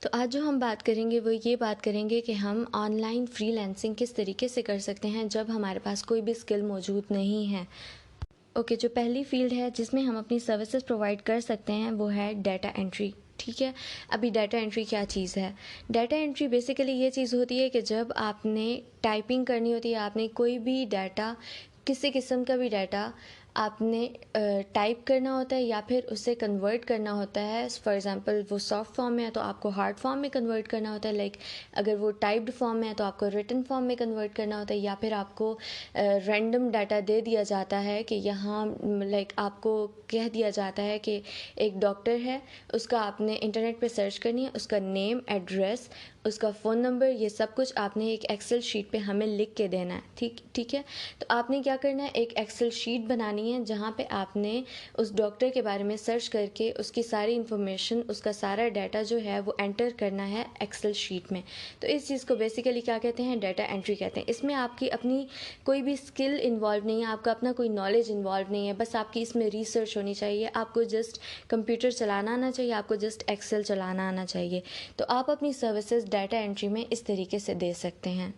تو آج جو ہم بات کریں گے وہ یہ بات کریں گے کہ ہم آن لائن فری لانسنگ کس طریقے سے کر سکتے ہیں جب ہمارے پاس کوئی بھی اسکل موجود نہیں ہے. اوکے جو پہلی فیلڈ ہے جس میں ہم اپنی سروسز پرووائڈ کر سکتے ہیں وہ ہے ڈیٹا انٹری. ٹھیک ہے، ابھی ڈیٹا انٹری کیا چیز ہے؟ ڈیٹا انٹری بیسیکلی یہ چیز ہوتی ہے کہ جب آپ نے ٹائپنگ کرنی ہوتی ہے، آپ نے کوئی بھی ڈیٹا، کسی قسم کا بھی ڈیٹا آپ نے ٹائپ کرنا ہوتا ہے یا پھر اسے کنورٹ کرنا ہوتا ہے. فار ایگزامپل وہ سافٹ فارم میں ہے تو آپ کو ہارڈ فارم میں کنورٹ کرنا ہوتا ہے، لائک اگر وہ ٹائپڈ فارم میں ہے تو آپ کو ریٹن فارم میں کنورٹ کرنا ہوتا ہے، یا پھر آپ کو رینڈم ڈیٹا دے دیا جاتا ہے کہ یہاں لائک آپ کو کہہ دیا جاتا ہے کہ ایک ڈاکٹر ہے، اس کا آپ نے انٹرنیٹ پہ سرچ کرنی ہے، اس کا نیم، ایڈریس، اس کا فون نمبر، یہ سب کچھ آپ نے ایک ایکسل شیٹ پہ ہمیں لکھ کے دینا ہے. ٹھیک ہے، تو آپ نے کیا کرنا ہے، ایک ایکسل شیٹ بنانی ہے جہاں پہ آپ نے اس ڈاکٹر کے بارے میں سرچ کر کے اس کی ساری انفارمیشن، اس کا سارا ڈیٹا جو ہے وہ انٹر کرنا ہے ایکسل شیٹ میں. تو اس چیز کو بیسیکلی کیا کہتے ہیں، ڈیٹا انٹری کہتے ہیں. اس میں آپ کی اپنی کوئی بھی اسکل انوالو نہیں ہے، آپ کا اپنا کوئی نالج انوالو نہیں ہے، بس آپ کی اس میں ریسرچ ہونی چاہیے. آپ کو جسٹ کمپیوٹر چلانا آنا چاہیے، آپ کو جسٹ ایکسل چلانا آنا چاہیے. تو آپ اپنی سروسز ڈیٹا انٹری میں اس طریقے سے دے سکتے ہیں.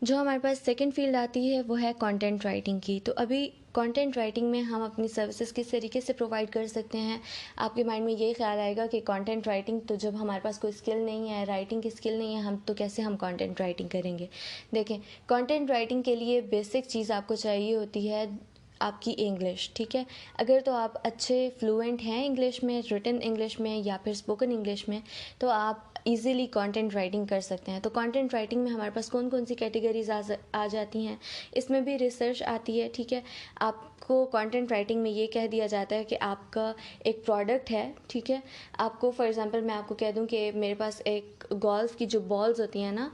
جو ہمارے پاس سیکنڈ فیلڈ آتی ہے وہ ہے کانٹینٹ رائٹنگ کی. تو ابھی کانٹینٹ رائٹنگ میں ہم اپنی سروسز کس طریقے سے پرووائڈ کر سکتے ہیں. آپ کے مائنڈ میں یہ خیال آئے گا کہ کانٹینٹ رائٹنگ تو جب ہمارے پاس کوئی اسکل نہیں ہے، رائٹنگ کی اسکل نہیں ہے، ہم تو کیسے ہم کانٹینٹ رائٹنگ کریں گے. دیکھیں، کانٹینٹ رائٹنگ کے لیے بیسک چیز آپ کو چاہیے ہوتی ہے آپ کی انگلش. ٹھیک ہے، اگر تو آپ اچھے فلوئنٹ ہیں انگلش میں، ریٹن انگلش میں یا پھر اسپوکن انگلش میں، تو آپ ایزیلی کانٹینٹ رائٹنگ کر سکتے ہیں. تو کانٹینٹ رائٹنگ میں ہمارے پاس کون کون سی کیٹیگریز آ جاتی ہیں، اس میں بھی ریسرچ آتی ہے. ٹھیک ہے، آپ کو کانٹینٹ رائٹنگ میں یہ کہہ دیا جاتا ہے کہ آپ کا ایک پروڈکٹ ہے. ٹھیک ہے، آپ کو فار ایگزامپل میں آپ کو کہہ دوں کہ میرے پاس ایک گولف کی جو بالز ہوتی ہیں نا،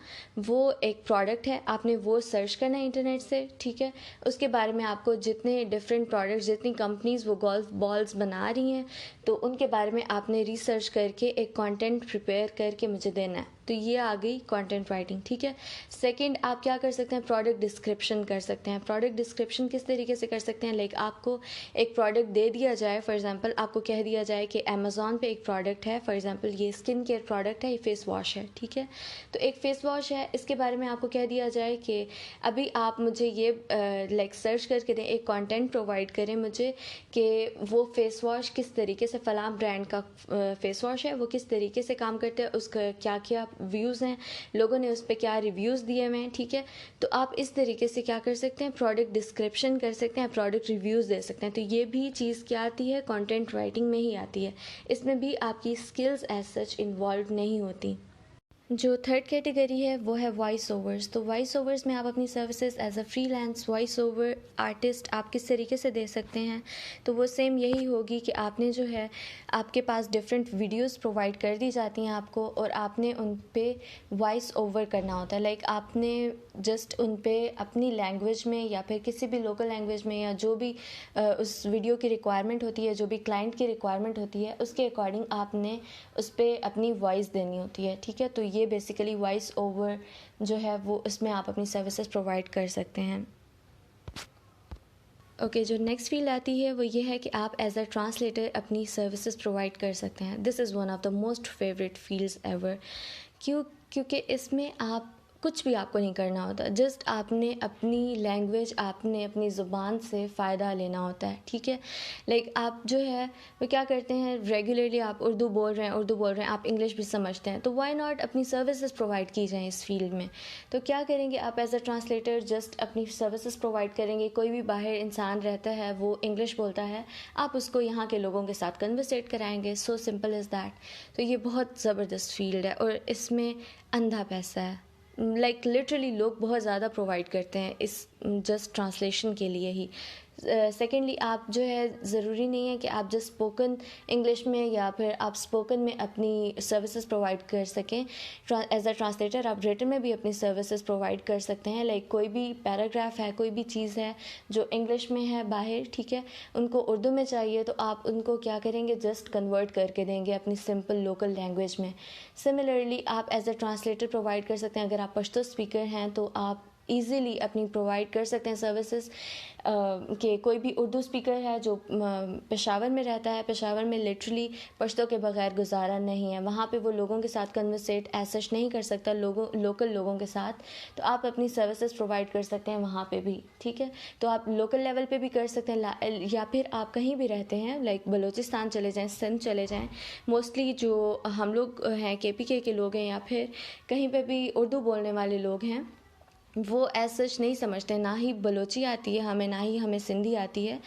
وہ ایک پروڈکٹ ہے، آپ نے وہ سرچ کرنا ہے انٹرنیٹ سے. ٹھیک ہے، اس کے بارے میں آپ کو جتنے ڈفرینٹ پروڈکٹس، جتنی کمپنیز وہ گولف بالز بنا رہی ہیں، تو ان کے بارے میں آپ نے ریسرچ کر کے ایک کانٹینٹ پریپیئر کر کے مجھے دینا ہے. تو یہ آ گئی کانٹینٹ رائٹنگ. ٹھیک ہے، سیکنڈ آپ کیا کر سکتے ہیں، پروڈکٹ ڈسکرپشن کر سکتے ہیں. پروڈکٹ ڈسکرپشن کس طریقے سے کر سکتے ہیں، لائک آپ کو ایک پروڈکٹ دے دیا جائے، فار ایگزامپل آپ کو کہہ دیا جائے کہ امیزون پہ ایک پروڈکٹ ہے، فار ایگزامپل یہ اسکن کیئر پروڈکٹ ہے، یہ فیس واش ہے. ٹھیک ہے، تو ایک فیس واش ہے، اس کے بارے میں آپ کو کہہ دیا جائے کہ ابھی آپ مجھے یہ لائک سرچ کر کے دیں، ایک کانٹینٹ پرووائڈ کریں مجھے کہ وہ فیس واش کس طریقے سے، فلاں برانڈ کا فیس واش ہے، وہ کس طریقے سے کام کرتے ہیں، اس کا کیا کیا ویوز ہیں، لوگوں نے اس پہ کیا ریویوز دیے ہوئے ہیں. ٹھیک ہے، تو آپ اس طریقے سے کیا کر سکتے ہیں، پروڈکٹ ڈسکرپشن کر سکتے ہیں، پروڈکٹ ریویوز دے سکتے ہیں. تو یہ بھی چیز کیا آتی ہے، کانٹینٹ رائٹنگ میں ہی آتی ہے. اس میں بھی آپ کی اسکلز ایز سچ انوالو نہیں ہوتی. جو تھرڈ کیٹیگری ہے وہ ہے وائس اوورز. تو وائس اوورز میں آپ اپنی services as a freelance voice over artist آپ کس طریقے سے دے سکتے ہیں. تو وہ سیم یہی ہوگی کہ آپ نے جو ہے، آپ کے پاس ڈفرینٹ ویڈیوز پرووائڈ کر دی جاتی ہیں آپ کو، اور آپ نے ان پہ وائس اوور کرنا ہوتا ہے. لائک آپ نے جسٹ ان پہ اپنی لینگویج میں یا پھر کسی بھی لوکل لینگویج میں، یا جو بھی اس ویڈیو کی ریکوائرمنٹ ہوتی ہے، جو بھی کلائنٹ کی ریکوائرمنٹ ہوتی ہے، اس کے اکارڈنگ آپ نے اس پہ اپنی وائس دینی ہوتی ہے. ٹھیک ہے، تو یہ بیسیکلی وائس اوور جو ہے وہ اس میں آپ اپنی سروسز پرووائڈ کر سکتے ہیں. اوکے، جو نیکسٹ فیلڈ آتی ہے وہ یہ ہے کہ آپ ایز اے ٹرانسلیٹر اپنی سروسز پرووائڈ کر سکتے ہیں. This is one of the most favourite fields ever. کیونکہ اس میں آپ کچھ بھی آپ کو نہیں کرنا ہوتا، جسٹ آپ نے اپنی لینگویج، آپ نے اپنی زبان سے فائدہ لینا ہوتا ہے. ٹھیک ہے، لائک آپ جو ہے وہ کیا کرتے ہیں، ریگولرلی آپ اردو بول رہے ہیں، آپ انگلش بھی سمجھتے ہیں، تو وائی ناٹ اپنی سروسز پرووائڈ کی جائیں اس فیلڈ میں. تو کیا کریں گے آپ ایز اے ٹرانسلیٹر، جسٹ اپنی سروسز پرووائڈ کریں گے. کوئی بھی باہر انسان رہتا ہے، وہ انگلش بولتا ہے، آپ اس کو یہاں کے لوگوں کے ساتھ کنورسیٹ کرائیں گے. So simple is that. تو یہ بہت زبردست فیلڈ ہے، اور اس میں اندھا پیسہ ہے. لائک لٹرلی لوگ بہت زیادہ پرووائڈ کرتے ہیں اس جسٹ ٹرانسلیشن کے لیے ہی. سیکنڈلی آپ جو ہے، ضروری نہیں ہے کہ آپ جسٹ اسپوکن انگلش میں یا پھر آپ اسپوکن میں اپنی سروسز پرووائڈ کر سکیں. ایز اے ٹرانسلیٹر آپ ریٹن میں بھی اپنی سروسز پرووائڈ کر سکتے ہیں. لائک کوئی بھی پیراگراف ہے، کوئی بھی چیز ہے جو انگلش میں ہے باہر، ٹھیک ہے، ان کو اردو میں چاہیے، تو آپ ان کو کیا کریں گے، جسٹ کنورٹ کر کے دیں گے اپنی سمپل لوکل لینگویج میں. سملرلی آپ ایز اے ٹرانسلیٹر پرووائڈ کر سکتے ہیں. اگر آپ پشتو اسپیکر ہیں تو آپ ایزیلی اپنی پرووائڈ کر سکتے ہیں سروسز. کہ کوئی بھی اردو اسپیکر ہے جو پشاور میں رہتا ہے, پشاور میں لٹرلی پشتو کے بغیر گزارا نہیں ہے, وہاں پہ وہ لوگوں کے ساتھ کنورسیٹ ایسش نہیں کر سکتا لوکل لوگوں کے ساتھ, تو آپ اپنی سروسز پرووائڈ کر سکتے ہیں وہاں پہ بھی. ٹھیک ہے, تو آپ لوکل لیول پہ بھی کر سکتے ہیں, یا پھر آپ کہیں بھی رہتے ہیں لائک بلوچستان چلے جائیں, سندھ چلے جائیں, موسٹلی جو ہم لوگ ہیں KPK کے لوگ ہیں, یا پھر کہیں پہ بھی اردو بولنے والے لوگ ہیں, وہ ایز سچ نہیں سمجھتے, نہ ہی بلوچی آتی ہے ہمیں, نہ ہی ہمیں سندھی آتی ہے,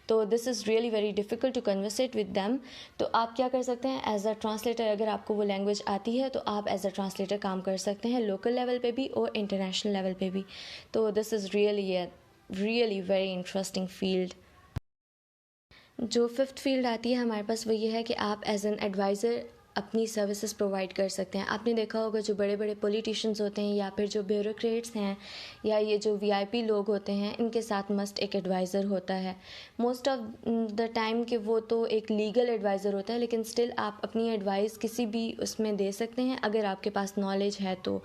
تو this is really very difficult to conversate with them. تو آپ کیا کر سکتے ہیں ایز اے ٹرانسلیٹر, اگر آپ کو وہ لینگویج آتی ہے تو آپ ایز اے ٹرانسلیٹر کام کر سکتے ہیں لوکل لیول پہ بھی اور انٹرنیشنل لیول پہ بھی. تو this is really very interesting field. جو 5th فیلڈ آتی ہے ہمارے پاس وہ یہ ہے کہ آپ ایز این ایڈوائزر اپنی سروسز پرووائڈ کر سکتے ہیں. آپ نے دیکھا ہوگا جو بڑے بڑے پولیٹیشینز ہوتے ہیں یا پھر جو بیوروکریٹس ہیں یا یہ جو VIP لوگ ہوتے ہیں, ان کے ساتھ مسٹ ایک ایڈوائزر ہوتا ہے. موسٹ آف دا ٹائم کہ وہ تو ایک لیگل ایڈوائزر ہوتا ہے, لیکن اسٹل آپ اپنی ایڈوائز کسی بھی اس میں دے سکتے ہیں اگر آپ کے پاس نالج ہے تو.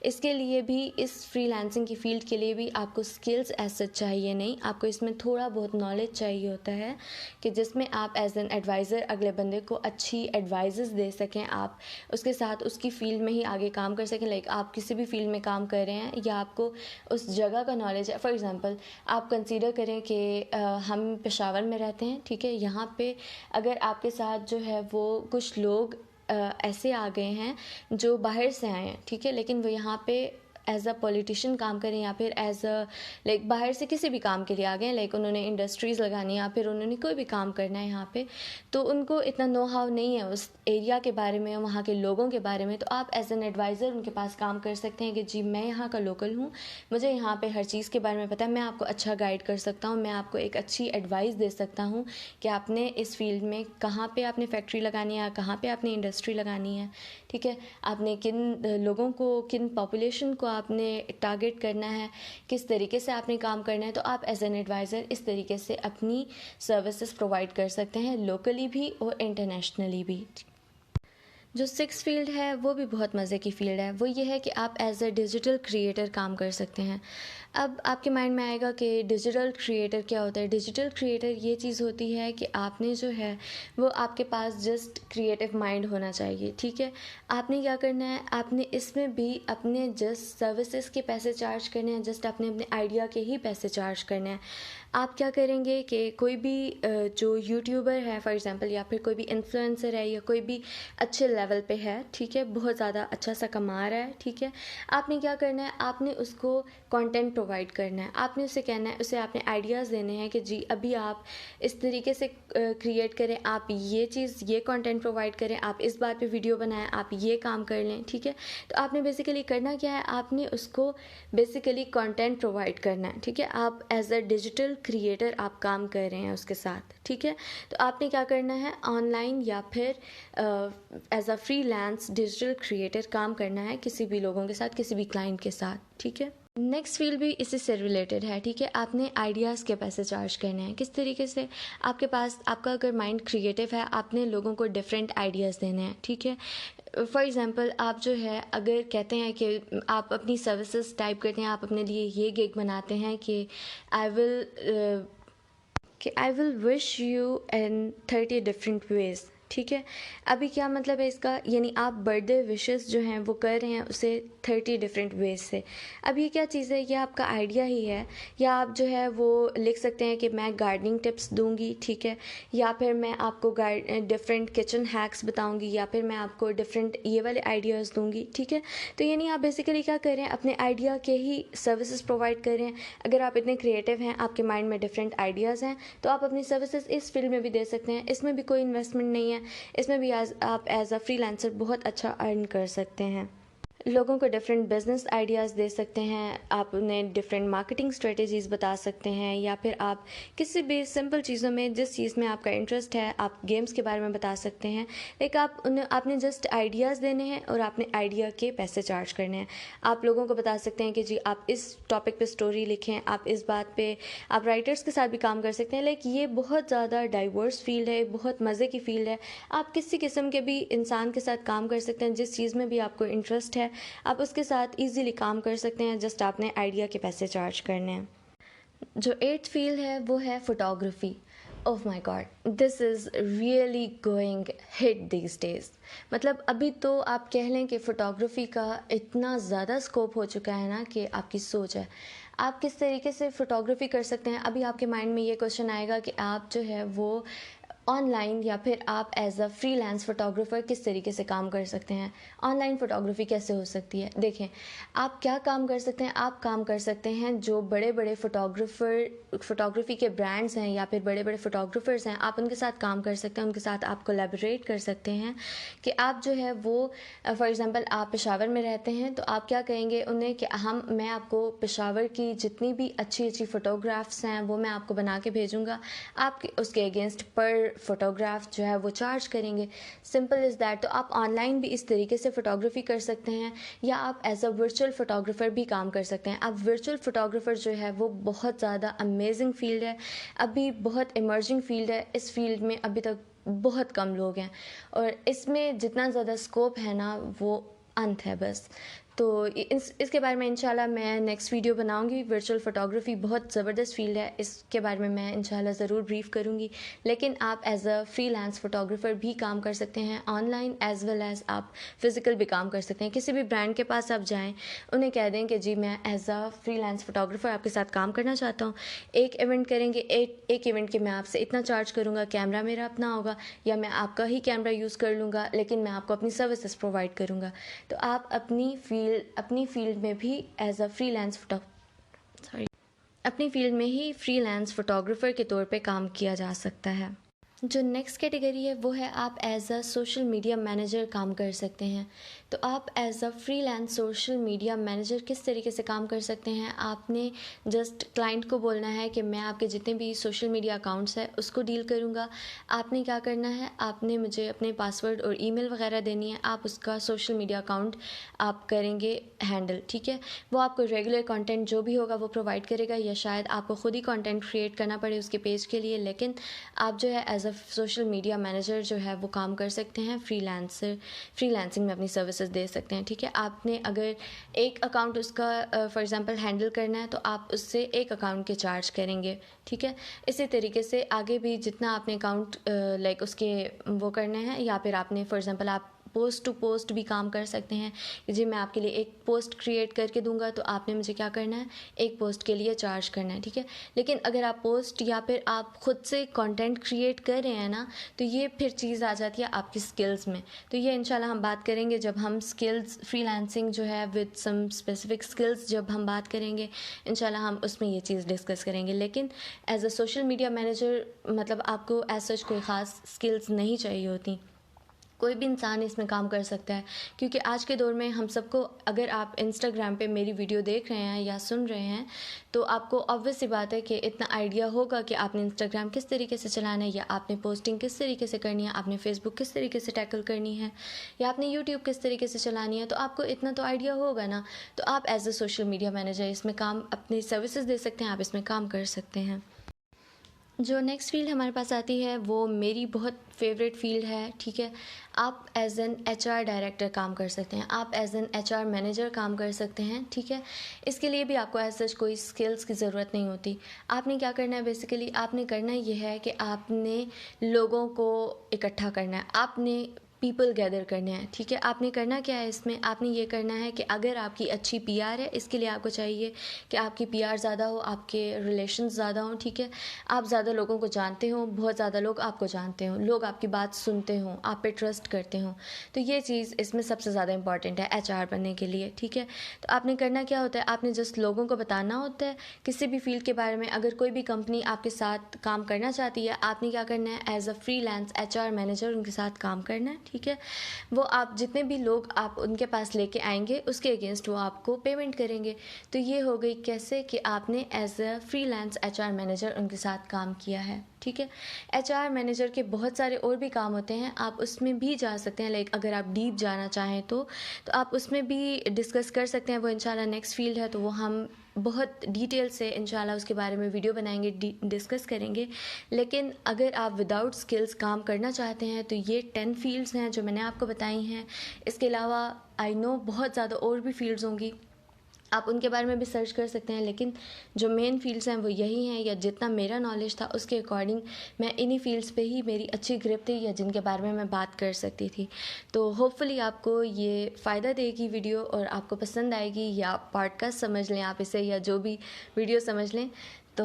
اس کے لیے بھی, اس فری لانسنگ کی فیلڈ کے لیے بھی آپ کو اسکلز ایسا چاہیے نہیں, آپ کو اس میں تھوڑا بہت نالج چاہیے ہوتا ہے کہ جس میں آپ ایز این ایڈوائزر اگلے بندے کو اچھی ایڈوائزز دے سکیں, آپ اس کے ساتھ اس کی فیلڈ میں ہی آگے کام کر سکیں. لائک آپ کسی بھی فیلڈ میں کام کر رہے ہیں یا آپ کو اس جگہ کا نالج ہے. فار ایگزامپل آپ کنسیڈر کریں کہ ہم پشاور میں رہتے ہیں, ٹھیک ہے, یہاں پہ اگر آپ کے ساتھ جو ہے وہ کچھ لوگ ایسے آ گئے ہیں جو باہر سے آئے ہیں, ٹھیک ہے, لیکن وہ یہاں پہ ایز اے پولیٹیشین کام کریں یا پھر ایز اے لائک باہر سے کسی بھی کام کے لیے آ گئے, لائک انہوں نے انڈسٹریز لگانی ہے یا پھر انہوں نے کوئی بھی کام کرنا ہے یہاں پہ, تو ان کو اتنا نو ہاؤ نہیں ہے اس ایریا کے بارے میں, وہاں کے لوگوں کے بارے میں. تو آپ ایز این ایڈوائزر ان کے پاس کام کر سکتے ہیں کہ جی میں یہاں کا لوکل ہوں, مجھے یہاں پہ ہر چیز کے بارے میں پتہ ہے, میں آپ کو اچھا گائیڈ کر سکتا ہوں, میں آپ کو ایک اچھی ایڈوائز دے سکتا ہوں کہ آپ نے اس فیلڈ میں کہاں پہ آپ نے فیکٹری لگانی ہے, کہاں پہ آپ نے انڈسٹری لگانی ہے, ٹھیک ہے, آپ نے کن لوگوں کو, کن پاپولیشن کو آپ نے ٹارگیٹ کرنا ہے, کس طریقے سے آپ نے کام کرنا ہے. تو آپ ایز این ایڈوائزر اس طریقے سے اپنی سروسز پرووائڈ کر سکتے ہیں لوکلی بھی اور انٹرنیشنلی بھی. جو 6 فیلڈ ہے وہ بھی بہت مزے کی فیلڈ ہے, وہ یہ ہے کہ آپ ایز اے ڈیجیٹل کریئٹر کام کر سکتے ہیں. اب آپ کے مائنڈ میں آئے گا کہ ڈیجیٹل کریئٹر کیا ہوتا ہے. ڈیجیٹل کریئٹر یہ چیز ہوتی ہے کہ آپ نے جو ہے وہ آپ کے پاس جسٹ کریئٹو مائنڈ ہونا چاہیے, ٹھیک ہے. آپ نے کیا کرنا ہے, آپ نے اس میں بھی اپنے جسٹ سروسز کے پیسے چارج کرنے ہیں, جسٹ آپ نے اپنے آئیڈیا کے ہی پیسے چارج کرنے ہیں. آپ کیا کریں گے کہ کوئی بھی جو یوٹیوبر ہے فار ایگزامپل, یا پھر کوئی بھی انفلوئنسر ہے, یا کوئی بھی اچھے لیول پہ ہے, ٹھیک ہے, بہت زیادہ اچھا سا کما رہا ہے, ٹھیک ہے, آپ نے کیا کرنا ہے, آپ نے اس کو کانٹینٹ پرووائڈ کرنا ہے. آپ نے اسے کہنا ہے, اسے آپ نے آئیڈیاز دینے ہیں کہ جی ابھی آپ اس طریقے سے کریٹ کریں, آپ یہ چیز, یہ کانٹینٹ پرووائڈ کریں, آپ اس بات پہ ویڈیو بنائیں, آپ یہ کام کر لیں, ٹھیک ہے. تو آپ نے بیسیکلی کرنا کیا ہے, آپ نے اس کو بیسیکلی کانٹینٹ پرووائڈ کرنا ہے, ٹھیک ہے. آپ ایز اے ڈیجیٹل کریئٹر آپ کام کر رہے ہیں اس کے ساتھ, ٹھیک ہے. تو آپ نے کیا کرنا ہے, آن لائن یا پھر as a freelance digital creator کام کرنا ہے کسی بھی لوگوں کے ساتھ, کسی بھی کلائنٹ کے ساتھ, ٹھیک ہے. نیکسٹ فیلڈ بھی اسی سے ریلیٹڈ ہے, ٹھیک ہے. آپ نے آئیڈیاز کے پیسے چارج کرنے ہیں. کس طریقے سے, آپ کے پاس, آپ کا اگر مائنڈ کریٹو ہے, آپ نے لوگوں کو ڈفرینٹ آئیڈیاز دینے ہیں, ٹھیک ہے. فار ایگزامپل آپ جو ہے اگر کہتے ہیں کہ آپ اپنی سروسز ٹائپ کرتے ہیں, آپ اپنے لیے یہ گگ بناتے ہیں کہ آئی ول wish you in 30 different ways, ٹھیک ہے. ابھی کیا مطلب ہے اس کا, یعنی آپ برتھ ڈے وشز جو ہیں وہ کر رہے ہیں اسے 30 ڈفرینٹ ویز سے. اب یہ کیا چیز ہے, یہ آپ کا آئیڈیا ہی ہے. یا آپ جو ہے وہ لکھ سکتے ہیں کہ میں گارڈننگ ٹپس دوں گی, ٹھیک ہے, یا پھر میں آپ کو ڈفرینٹ کچن ہیکس بتاؤں گی, یا پھر میں آپ کو ڈفرینٹ یہ والے آئیڈیاز دوں گی, ٹھیک ہے. تو یعنی آپ بیسیکلی کیا کر رہے ہیں, اپنے آئیڈیا کے ہی سروسز پرووائڈ کر رہے ہیں. اگر آپ اتنے کریٹو ہیں, آپ کے مائنڈ میں ڈفرینٹ آئیڈیاز ہیں, تو آپ اپنی سروسز اس فیلڈ میں بھی دے سکتے ہیں. اس میں بھی کوئی انویسٹمنٹ نہیں ہے, اس میں بھی آپ ایز اے فری لانسر بہت اچھا ارن کر سکتے ہیں. لوگوں کو ڈفرینٹ بزنس آئیڈیاز دے سکتے ہیں, آپ انہیں ڈفرینٹ مارکیٹنگ اسٹریٹجیز بتا سکتے ہیں, یا پھر آپ کسی بھی سمپل چیزوں میں, جس چیز میں آپ کا انٹرسٹ ہے, آپ گیمز کے بارے میں بتا سکتے ہیں. لیکن آپ نے جسٹ آئیڈیاز دینے ہیں اور آپ نے آئیڈیا کے پیسے چارج کرنے ہیں. آپ لوگوں کو بتا سکتے ہیں کہ جی آپ اس ٹاپک پہ اسٹوری لکھیں, آپ اس بات پہ, آپ رائٹرس کے ساتھ بھی کام کر سکتے ہیں. لائک یہ بہت زیادہ ڈائیورس فیلڈ ہے, بہت مزے کی فیلڈ ہے. آپ کسی قسم کے بھی انسان کے ساتھ کام کر سکتے ہیں, جس چیز میں بھی آپ کو انٹرسٹ ہے آپ اس کے ساتھ ایزیلی کام کر سکتے ہیں. جسٹ آپ نے آئیڈیا کے پیسے چارج کرنے ہیں. جو 8th فیلڈ ہے وہ ہے photography. Oh my God, this is really going hit these days. مطلب ابھی تو آپ کہہ لیں کہ فوٹوگرافی کا اتنا زیادہ اسکوپ ہو چکا ہے نا کہ آپ کی سوچ ہے آپ کس طریقے سے فوٹوگرافی کر سکتے ہیں. ابھی آپ کے مائنڈ میں یہ کوشچن آئے گا کہ آپ جو ہے وہ آن لائن یا پھر آپ as a freelance photographer کس طریقے سے کام کر سکتے ہیں. آن لائن فوٹوگرافی کیسے ہو سکتی ہے؟ دیکھیں, آپ کیا کام کر سکتے ہیں. آپ کام کر سکتے ہیں جو بڑے بڑے فوٹوگرافی کے برانڈز ہیں یا پھر بڑے بڑے فوٹوگرافرز ہیں, آپ ان کے ساتھ کام کر سکتے ہیں, ان کے ساتھ آپ کولیبوریٹ کر سکتے ہیں کہ آپ جو ہے وہ فار ایگزامپل آپ پشاور میں رہتے ہیں تو آپ کیا کہیں گے انہیں کہ میں آپ کو پشاور کی جتنی بھی اچھی اچھی فوٹوگرافس ہیں وہ میں آپ کو بنا کے بھیجوں گا. آپ اس کے اگینسٹ پر فوٹوگراف جو ہے وہ چارج کریں گے. Simple is that. تو آپ آن لائن بھی اس طریقے سے فوٹوگرافی کر سکتے ہیں یا آپ ایز اے ورچوئل فوٹوگرافر بھی کام کر سکتے ہیں. اب ورچوئل فوٹوگرافر جو ہے وہ بہت زیادہ امیزنگ فیلڈ ہے, ابھی بہت ایمرجنگ فیلڈ ہے. اس فیلڈ میں ابھی تک بہت کم لوگ ہیں اور اس میں جتنا زیادہ اسکوپ ہے نا وہ انت ہے بس. تو اس کے بارے میں انشاءاللہ میں نیکسٹ ویڈیو بناؤں گی. ورچوئل فوٹوگرافی بہت زبردست فیلڈ ہے, اس کے بارے میں انشاءاللہ ضرور بریف کروں گی. لیکن آپ as a freelance photographer بھی کام کر سکتے ہیں online as well as آپ فزیکل بھی کام کر سکتے ہیں. کسی بھی برانڈ کے پاس آپ جائیں, انہیں کہہ دیں کہ جی میں as a freelance photographer آپ کے ساتھ کام کرنا چاہتا ہوں. ایک ایونٹ کریں گے, ایک ایونٹ کے میں آپ سے اتنا چارج کروں گا, کیمرہ میرا اپنا ہوگا یا میں آپ کا ہی کیمرہ یوز کر لوں گا, لیکن میں آپ کو اپنی سروسز پرووائڈ کروں گا. تو آپ اپنی فیلڈ میں بھی ایز اے فری لینس اپنی فیلڈ میں ہی فری لینس فوٹوگرافر کے طور پہ کام کیا جا سکتا ہے. جو نیکسٹ کیٹیگری ہے وہ ہے آپ as a social media manager کام کر سکتے ہیں. تو آپ as a freelance social media manager کس طریقے سے کام کر سکتے ہیں؟ آپ نے جسٹ کلائنٹ کو بولنا ہے کہ میں آپ کے جتنے بھی سوشل میڈیا اکاؤنٹس ہیں اس کو ڈیل کروں گا. آپ نے کیا کرنا ہے, آپ نے مجھے اپنے پاسورڈ اور ای میل وغیرہ دینی ہے, آپ اس کا سوشل میڈیا اکاؤنٹ آپ کریں گے ہینڈل. ٹھیک ہے, وہ آپ کو ریگولر کانٹینٹ جو بھی ہوگا وہ پرووائڈ کرے گا یا شاید آپ کو خود ہی کانٹینٹ کریٹ کرنا پڑے اس کے پیج کے لیے. لیکن آپ جو ہے as a social media manager جو ہے وہ کام کر سکتے ہیں, فری لینسنگ میں اپنی سروسز دے سکتے ہیں. ٹھیک ہے, آپ نے اگر ایک اکاؤنٹ اس کا فار ایگزامپل ہینڈل کرنا ہے تو آپ اس سے ایک اکاؤنٹ کے چارج کریں گے. ٹھیک ہے, اسی طریقے سے آگے بھی جتنا آپ نے اکاؤنٹ لائک اس کے وہ کرنے ہیں, یا پھر آپ نے فار ایگزامپل آپ پوسٹ ٹو پوسٹ بھی کام کر سکتے ہیں کہ جی میں آپ کے لیے ایک پوسٹ کریٹ کر کے دوں گا تو آپ نے مجھے کیا کرنا ہے, ایک پوسٹ کے لیے چارج کرنا ہے. ٹھیک ہے, لیکن اگر آپ پوسٹ یا پھر آپ خود سے کانٹینٹ کریٹ کر رہے ہیں نا تو یہ پھر چیز آ جاتی ہے آپ کی اسکلز میں. تو یہ انشاءاللہ ہم بات کریں گے جب ہم اسکلز فری لینسنگ جو ہے ود سم اسپیسیفک اسکلز جب ہم بات کریں گے انشاءاللہ ہم اس میں یہ چیز ڈسکس کریں گے. لیکن as a social media manager مطلب آپ کو ایز سچ کوئی خاص اسکلز نہیں چاہیے ہوتی, کوئی بھی انسان اس میں کام کر سکتا ہے. کیونکہ آج کے دور میں ہم سب کو, اگر آپ انسٹاگرام پہ میری ویڈیو دیکھ رہے ہیں یا سن رہے ہیں تو آپ کو obvious سی بات ہے کہ اتنا آئیڈیا ہوگا کہ آپ نے انسٹاگرام کس طریقے سے چلانا ہے, یا آپ نے پوسٹنگ کس طریقے سے کرنی ہے, آپ نے فیس بک کس طریقے سے ٹیکل کرنی ہے, یا آپ نے یوٹیوب کس طریقے سے چلانی ہے. تو آپ کو اتنا تو آئیڈیا ہوگا نا. تو آپ as a social media manager اس میں کام اپنی سروسز دے سکتے ہیں, آپ اس میں کام کر سکتے ہیں. جو نیکسٹ فیلڈ ہمارے پاس آتی ہے وہ میری بہت فیوریٹ فیلڈ ہے. ٹھیک ہے, آپ as an H R director کام کر سکتے ہیں, آپ as an H R manager کام کر سکتے ہیں. ٹھیک ہے, اس کے لیے بھی آپ کو ایز سچ کوئی اسکلس کی ضرورت نہیں ہوتی. آپ نے کیا کرنا ہے, بیسیکلی آپ نے کرنا یہ ہے کہ آپ نے لوگوں کو اکٹھا کرنا ہے, آپ نے پیپل گیدر کرنے ہیں. ٹھیک ہے, آپ نے کرنا کیا ہے اس میں, آپ نے یہ کرنا ہے کہ اگر آپ کی اچھی پی آر ہے, اس کے لیے آپ کو چاہیے کہ آپ کی پی آر زیادہ ہو, آپ کے ریلیشنز زیادہ ہوں. ٹھیک ہے, آپ زیادہ لوگوں کو جانتے ہوں, بہت زیادہ لوگ آپ کو جانتے ہوں, لوگ آپ کی بات سنتے ہوں, آپ پہ ٹرسٹ کرتے ہوں. تو یہ چیز اس میں سب سے زیادہ امپورٹنٹ ہے ایچ آر بننے کے لیے. ٹھیک ہے, تو آپ نے کرنا کیا ہوتا ہے, آپ نے جسٹ لوگوں کو بتانا ہوتا ہے کسی بھی فیلڈ کے بارے میں. اگر کوئی بھی کمپنی آپ کے ساتھ کام کرنا چاہتی ہے, آپ نے کیا کرنا ہے, as a freelance H R manager ان کے ساتھ کام کرنا ہے. ٹھیک ہے, وہ آپ جتنے بھی لوگ آپ ان کے پاس لے کے آئیں گے اس کے اگینسٹ وہ آپ کو پیمنٹ کریں گے. تو یہ ہو گئی کیسے کہ آپ نے as a freelance H R manager ان کے ساتھ کام کیا ہے. ٹھیک ہے, ایچ آر مینیجر کے بہت سارے اور بھی کام ہوتے ہیں, آپ اس میں بھی جا سکتے ہیں. لائک اگر آپ ڈیپ جانا چاہیں تو آپ اس میں بھی ڈسکس کر سکتے ہیں. وہ انشاءاللہ نیکسٹ فیلڈ ہے تو وہ ہم بہت ڈیٹیل سے انشاءاللہ اس کے بارے میں ویڈیو بنائیں گے، ڈسکس کریں گے. لیکن اگر آپ وداؤٹ اسکلس کام کرنا چاہتے ہیں تو یہ 10 فیلڈز ہیں جو میں نے آپ کو بتائی ہیں. اس کے علاوہ آئی نو بہت زیادہ اور بھی فیلڈز ہوں گی، آپ ان کے بارے میں بھی سرچ کر سکتے ہیں، لیکن جو مین فیلڈز ہیں وہ یہی ہیں، یا جتنا میرا نالج تھا اس کے اکارڈنگ میں انہی فیلڈز پہ ہی میری اچھی گرپ تھی، یا جن کے بارے میں بات کر سکتی تھی. تو ہوپ فلی آپ کو یہ فائدہ دے گی ویڈیو، اور آپ کو پسند آئے گی، یا پوڈ کاسٹ سمجھ لیں آپ اسے، یا جو بھی ویڈیو سمجھ لیں. تو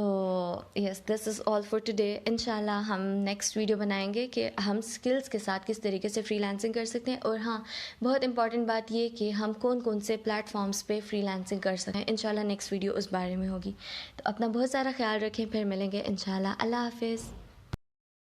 یس، دس از آل فار ٹوڈے. انشاءاللہ ہم نیکسٹ ویڈیو بنائیں گے کہ ہم اسکلس کے ساتھ کس طریقے سے فری لانسنگ کر سکتے ہیں. اور ہاں، بہت امپورٹنٹ بات یہ کہ ہم کون کون سے پلیٹ فارمز پہ فری لانسنگ کر سکتے ہیں. انشاءاللہ نیکسٹ ویڈیو اس بارے میں ہوگی. تو اپنا بہت سارا خیال رکھیں، پھر ملیں گے انشاءاللہ. اللہ حافظ.